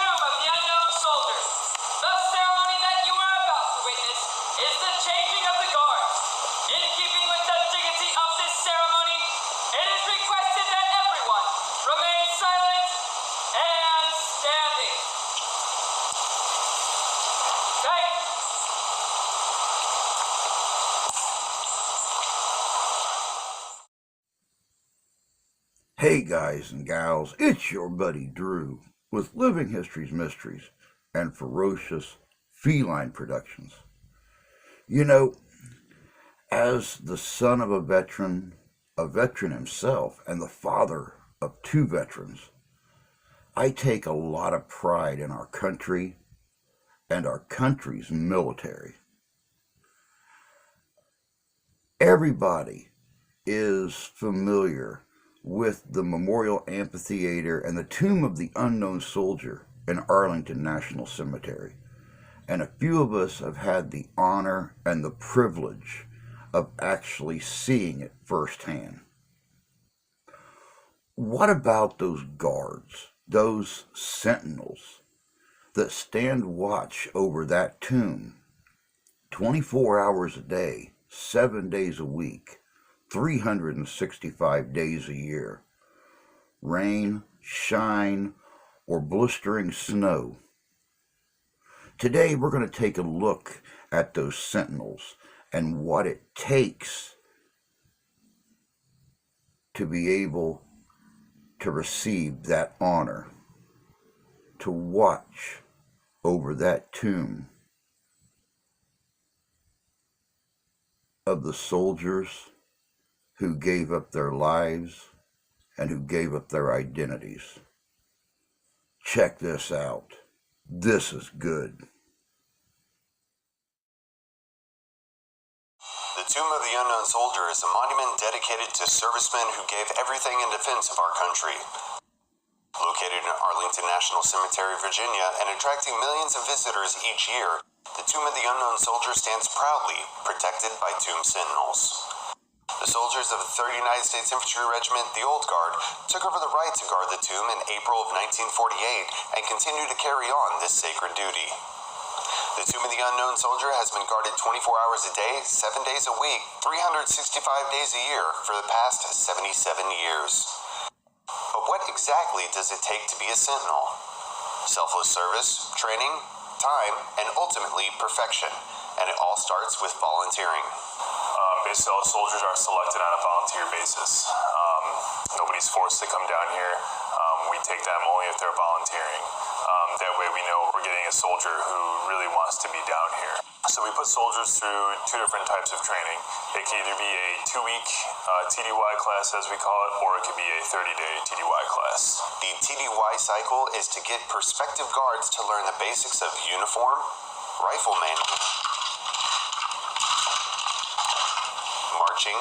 tomb of the unknown soldiers. The ceremony that you are about to witness is the changing of the guards. In keeping with the dignity of this ceremony, it is requested that everyone remain silent and standing. Thanks. Hey guys and gals, it's your buddy Drew with Living History's Mysteries and Ferocious Feline Productions. You know, as the son of a veteran himself, and the father of two veterans, I take a lot of pride in our country and our country's military. Everybody is familiar with the Memorial Amphitheater and the Tomb of the Unknown Soldier in Arlington National Cemetery. And a few of us have had the honor and the privilege of actually seeing it firsthand. What about those guards, those sentinels that stand watch over that tomb 24 hours a day, 7 days a week, 365 days a year, rain, shine, or blistering snow? Today we're going to take a look at those sentinels and what it takes to be able to receive that honor, to watch over that tomb of the soldiers who gave up their lives and who gave up their identities. Check this out. This is good. The Tomb of the Unknown Soldier is a monument dedicated to servicemen who gave everything in defense of our country. Located in Arlington National Cemetery, Virginia, and attracting millions of visitors each year, the Tomb of the Unknown Soldier stands proudly, protected by tomb sentinels. The soldiers of the 3rd United States Infantry Regiment, the Old Guard, took over the right to guard the tomb in April of 1948 and continue to carry on this sacred duty. The Tomb of the Unknown Soldier has been guarded 24 hours a day, 7 days a week, 365 days a year for the past 77 years. But what exactly does it take to be a sentinel? Selfless service, training, time, and ultimately perfection. And it all starts with volunteering. Basically, all soldiers are selected on a volunteer basis. Nobody's forced to come down here. We take them only if they're volunteering. That way we know we're getting a soldier who really wants to be down here. So we put soldiers through 2 different types of training. It can either be a 2-week TDY class, as we call it, or it could be a 30-day TDY class. The TDY cycle is to get prospective guards to learn the basics of uniform, rifle manual, marching,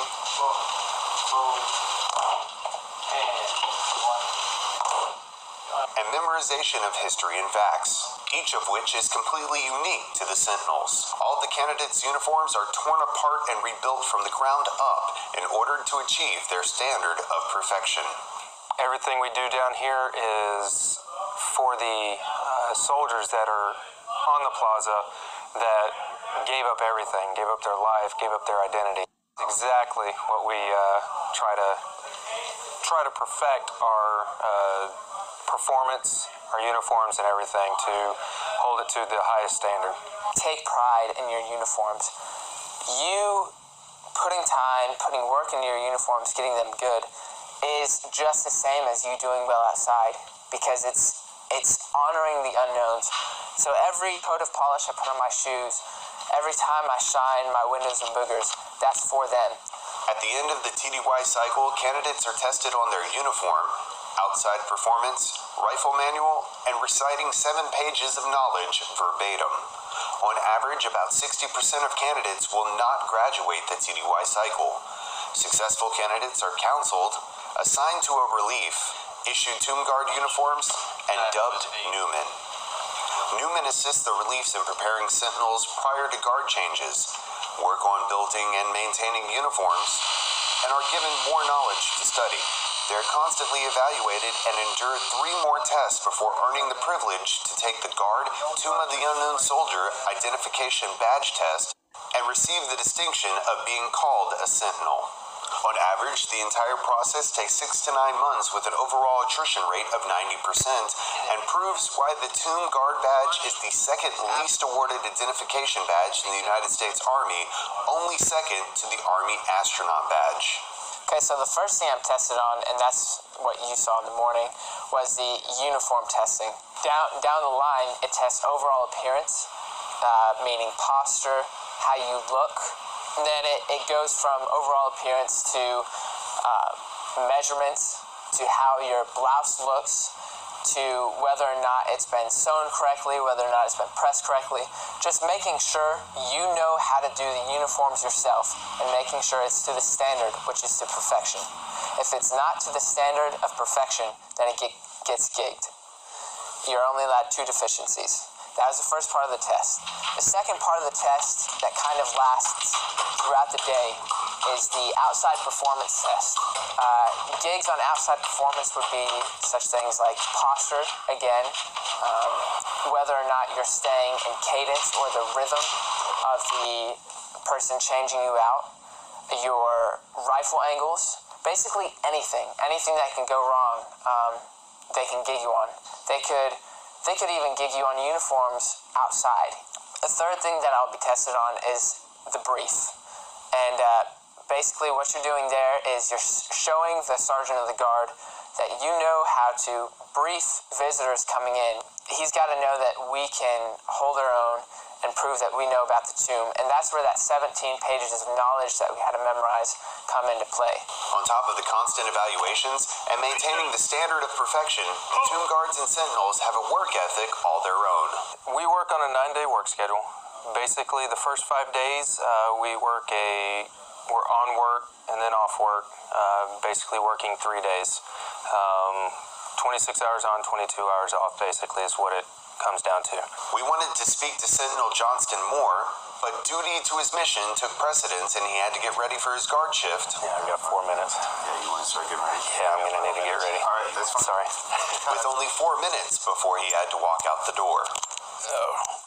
and memorization of history and facts, each of which is completely unique to the Sentinels. All the candidates' uniforms are torn apart and rebuilt from the ground up in order to achieve their standard of perfection. Everything we do down here is for the soldiers that are on the plaza that gave up everything, gave up their life, gave up their identity. Exactly what we try to perfect our performance, our uniforms and everything, to hold it to the highest standard. Take pride in your uniforms. You putting time, putting work into your uniforms, getting them good, is just the same as you doing well outside, because it's honoring the unknowns. So every coat of polish I put on my shoes, every time I shine my windows and boogers, that's for them. At the end of the TDY cycle, candidates are tested on their uniform, outside performance, rifle manual, and reciting 7 pages of knowledge verbatim. On average, about 60% of candidates will not graduate the TDY cycle. Successful candidates are counseled, assigned to a relief, issued Tomb Guard uniforms, and dubbed Newmen. Newmen assist the reliefs in preparing sentinels prior to guard changes, work on building and maintaining uniforms, and are given more knowledge to study. They are constantly evaluated and endure 3 more tests before earning the privilege to take the Guard Tomb of the Unknown Soldier Identification Badge test and receive the distinction of being called a Sentinel. On average, the entire process takes 6 to 9 months with an overall attrition rate of 90% and proves why the Tomb Guard badge is the second least awarded identification badge in the United States Army, only second to the Army Astronaut Badge. Okay, so the first thing I'm tested on, and that's what you saw in the morning, was the uniform testing. Down the line, it tests overall appearance, meaning posture, how you look. And then it goes from overall appearance to measurements, to how your blouse looks, to whether or not it's been sewn correctly, whether or not it's been pressed correctly. Just making sure you know how to do the uniforms yourself and making sure it's to the standard, which is to perfection. If it's not to the standard of perfection, then it gets gigged. You're only allowed 2 deficiencies. That was the first part of the test. The second part of the test that kind of lasts throughout the day is the outside performance test. Gigs on outside performance would be such things like posture, again, whether or not you're staying in cadence or the rhythm of the person changing you out, your rifle angles, basically anything that can go wrong, they can gig you on. They could even gig you on uniforms outside. The third thing that I'll be tested on is the brief. And basically what you're doing there is you're showing the Sergeant of the Guard that you know how to brief visitors coming in. He's got to know that we can hold our own and prove that we know about the tomb. And that's where that 17 pages of knowledge that we had to memorize come into play. On top of the constant evaluations and maintaining the standard of perfection, the Tomb Guards and Sentinels have a work ethic all their own. We work on a 9-day work schedule. Basically, the first 5 days, we're on work and then off work, basically working 3 days. 26 hours on, 22 hours off, basically, is what it comes down to. We wanted to speak to Sentinel Johnston more, but duty to his mission took precedence and he had to get ready for his guard shift. Yeah, I've got 4 minutes. Yeah, you want to start getting ready? Yeah, I'm going to need to get ready. All right, that's fine. Sorry. With only 4 minutes before he had to walk out the door. Oh.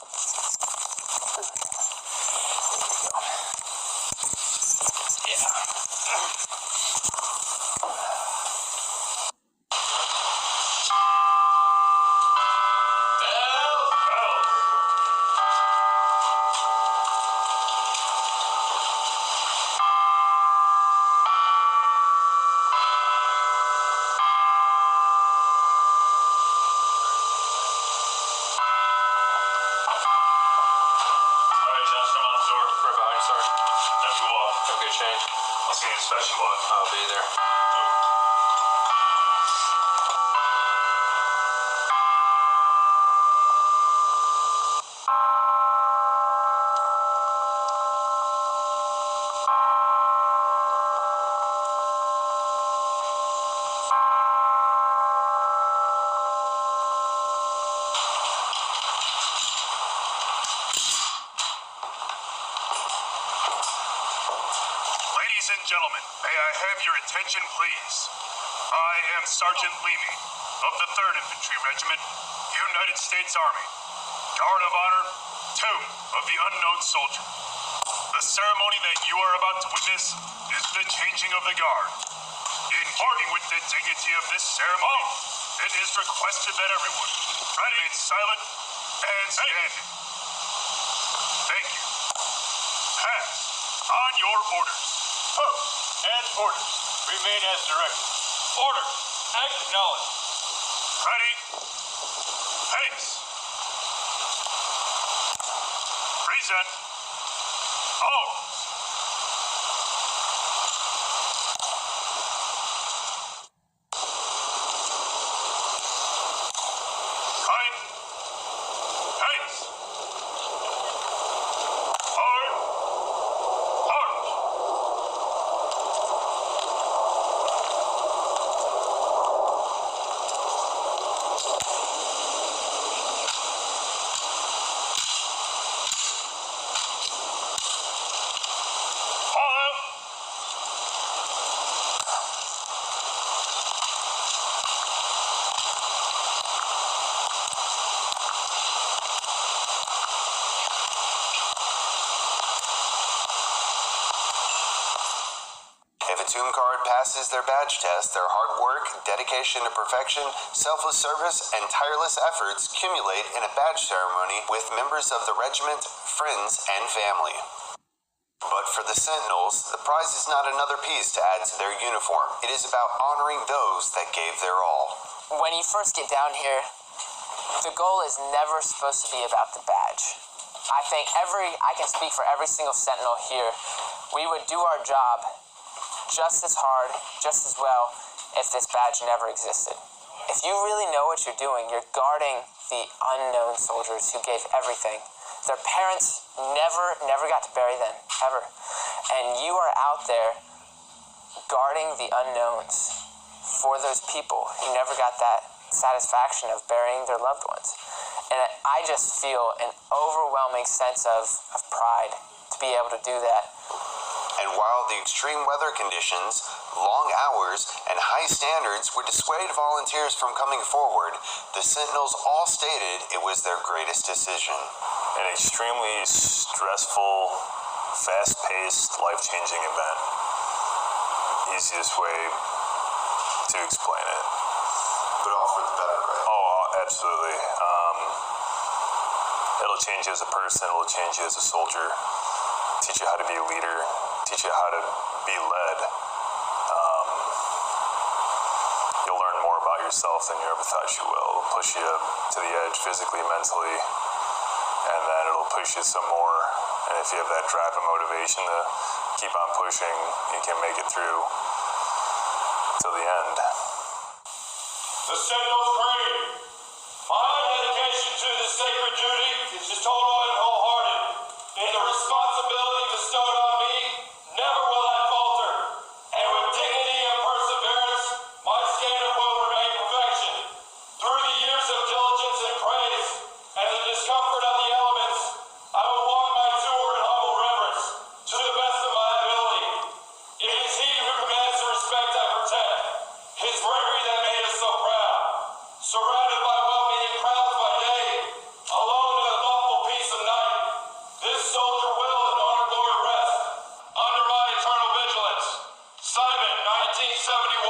I'll be there. Ladies and gentlemen, may I have your attention, please? I am Sergeant Leamy of the 3rd Infantry Regiment, United States Army. Guard of Honor, Tomb of the Unknown Soldier. The ceremony that you are about to witness is the changing of the guard. In keeping with the dignity of this ceremony, it is requested that everyone remain silent and standing. Thank you. Pass on your orders. And orders. Remain as directed. Order. Acknowledged. Ready? Pace. Present. Hold. Right. Pace. Hard. Hard. passes their badge test, their hard work, dedication to perfection, selfless service, and tireless efforts accumulate in a badge ceremony with members of the regiment, friends, and family. But for the Sentinels, the prize is not another piece to add to their uniform. It is about honoring those that gave their all. When you first get down here, the goal is never supposed to be about the badge. I think I can speak for every single Sentinel here. We would do our job just as hard, just as well, if this badge never existed. If you really know what you're doing, you're guarding the unknown soldiers who gave everything. Their parents never got to bury them, ever. And you are out there guarding the unknowns for those people who never got that satisfaction of burying their loved ones. And I just feel an overwhelming sense of pride to be able to do that. And while the extreme weather conditions, long hours, and high standards would dissuade volunteers from coming forward, the Sentinels all stated it was their greatest decision. An extremely stressful, fast-paced, life-changing event. Easiest way to explain it. But all for the better, right? Oh, absolutely. It'll change you as a person, it'll change you as a soldier, teach you how to be a leader, teach you how to be led. You'll learn more about yourself than you ever thought you will. It'll push you to the edge physically, mentally, and then it'll push you some more. And if you have that drive and motivation to keep on pushing, you can make it through till the end. The Sentinel's Creed. My dedication to this sacred duty is total and wholehearted. In the responsibility bestowed on me, never will I falter. And with dignity and perseverance, my standard will remain perfection. Through the years of diligence and praise, and the discomfort of the elements, I will walk my tour in humble reverence, to the best of my ability. It is he who commands the respect I protect, his bravery that made us so proud. Surrounded by well-meaning crowds by day, alone in the thoughtful peace of night, this soldier will in honor glory rest, under my eternal vigilance. Simon, 1971.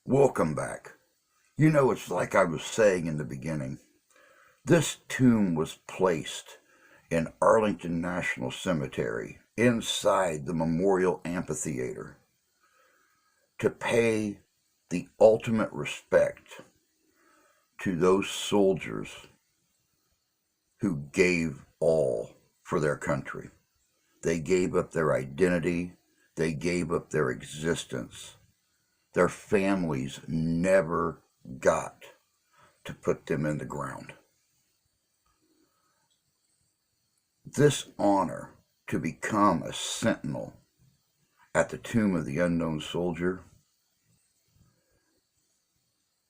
Welcome back. You know, it's like I was saying in the beginning. This tomb was placed in Arlington National Cemetery inside the Memorial Amphitheater to pay the ultimate respect to those soldiers who gave all for their country. They gave up their identity. They gave up their existence. Their families never got to put them in the ground. This honor to become a sentinel at the tomb of the unknown soldier,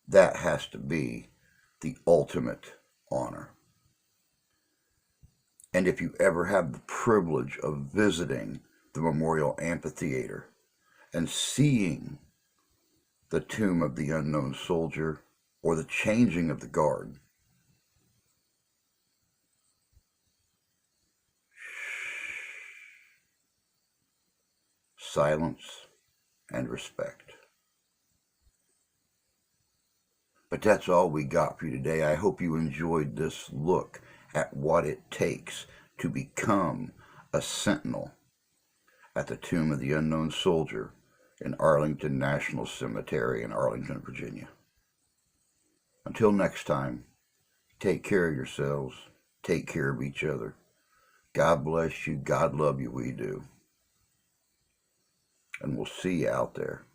that has to be the ultimate honor. And if you ever have the privilege of visiting the Memorial Amphitheater and seeing the tomb of the unknown soldier or the changing of the guard, silence and respect. But that's all we got for you today. I hope you enjoyed this look at what it takes to become a sentinel at the tomb of the unknown soldier in Arlington National Cemetery in Arlington, Virginia. Until next time, take care of yourselves, take care of each other. God bless you, God love you, we do. And we'll see you out there.